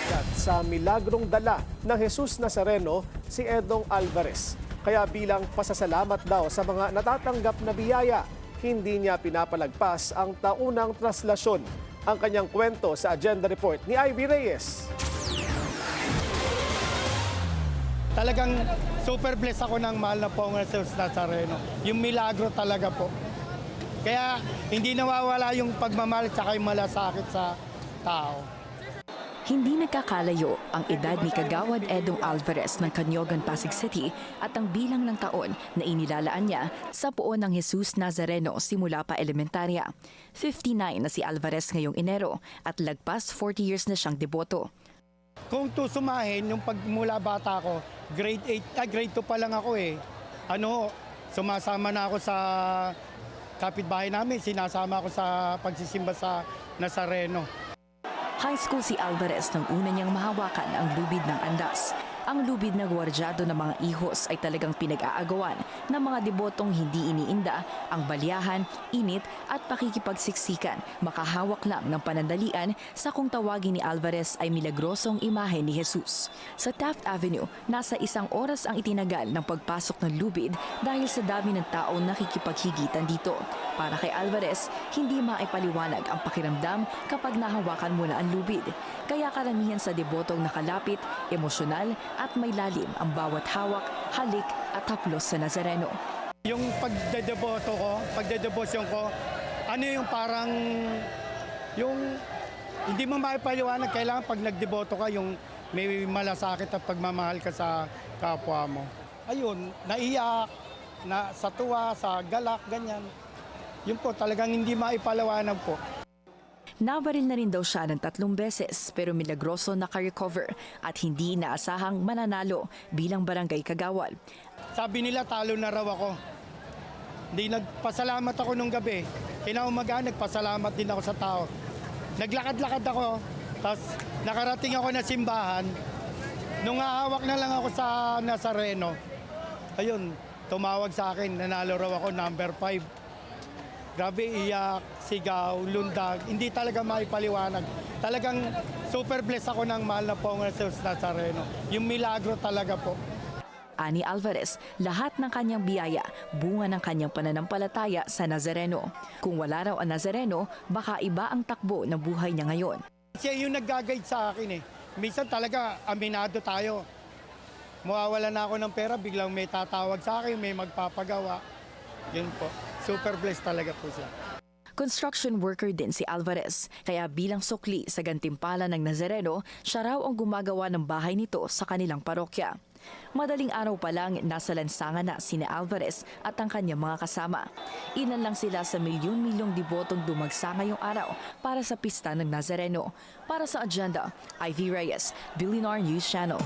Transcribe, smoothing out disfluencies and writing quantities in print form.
agad sa milagrong dala ng Jesus Nazareno si Edong Alvarez. Kaya bilang pasasalamat daw sa mga natatanggap na biyaya, hindi niya pinapalagpas ang taunang traslasyon. Ang kanyang kwento sa agenda report ni Ivy Reyes. Talagang super blessed ako ng mahal na Pong Jesus Nazareno. Yung milagro talaga po. Kaya hindi nawawala yung pagmamahal at yung malasakit sa tao. Hindi nagkakalayo ang edad ni Kagawad Edong Alvarez ng Canyogan, Pasig City at ang bilang ng taon na inilalaan niya sa puon ng Jesus Nazareno simula pa elementarya. 59 na si Alvarez ngayong Enero at lagpas 40 years na siyang deboto. Kung tusumahin, yung pagmula bata ko, grade 2 pa lang ako eh. Sumasama na ako sa kapitbahay namin, sinasama ako sa pagsisimba sa Nazareno. High school si Alvarez nang una niyang mahawakan ang lubid ng andas. Ang lubid na gwardyado ng mga ihos ay talagang pinag-aagawan ng mga debotong hindi iniinda ang balyahan, init at pakikipagsiksikan. Makahawak lang ng panandalian sa kung tawagin ni Alvarez ay milagrosong imahe ni Jesus. Sa Taft Avenue, nasa 1 oras ang itinagal ng pagpasok ng lubid dahil sa dami ng taong nakikipaghigitan dito. Para kay Alvarez, hindi maipaliwanag ang pakiramdam kapag nahawakan mo na ang lubid. Kaya karamihan sa debotong nakalapit, emosyonal at may lalim ang bawat hawak, halik at haplos sa Nazareno. Yung pagdedebosyon ko, yung parang, yung hindi mo maipaliwanag, kailangan pag nagdeboto ka, yung may malasakit at pagmamahal ka sa kapwa mo. Ayun, naiyak, sa tuwa, sa galak, ganyan. Yun po, talagang hindi maipaliwanag po. Nabaril na rin daw siya ng 3 beses pero milagroso naka-recover at hindi inaasahang mananalo bilang barangay kagawad. Sabi nila talo na raw ako. Hindi nagpasalamat ako nung gabi. Kinaumaga nagpasalamat din ako sa tao. Naglakad-lakad ako, tapos nakarating ako na simbahan. Nung hahawak na lang ako sa Nazareno, ayun, tumawag sa akin, nanalo raw ako number 5. Grabe, iyak, sigaw, lundag, hindi talaga maipaliwanag. Talagang super blessed ako ng mahal na Pong Jesus Nazareno. Yung milagro talaga po. Ani Alvarez, lahat ng kanyang biyaya, bunga ng kanyang pananampalataya sa Nazareno. Kung wala raw ang Nazareno, baka iba ang takbo ng buhay niya ngayon. Siya yung nag-guide sa akin eh. Minsan talaga, aminado tayo. Mawawala na ako ng pera, biglang may tatawag sa akin, may magpapagawa. Yun po. Super blessed talaga po siya. Construction worker din si Alvarez, kaya bilang sukli sa gantimpala ng Nazareno, siya raw ang gumagawa ng bahay nito sa kanilang parokya. Madaling araw pa lang nasa lansangan na sina Alvarez at ang kanyang mga kasama. Ilan lang sila sa milyon-milyong debotong dumagsa ngayong araw para sa pista ng Nazareno. Para sa agenda, Ivy Reyes, Billionaire News Channel.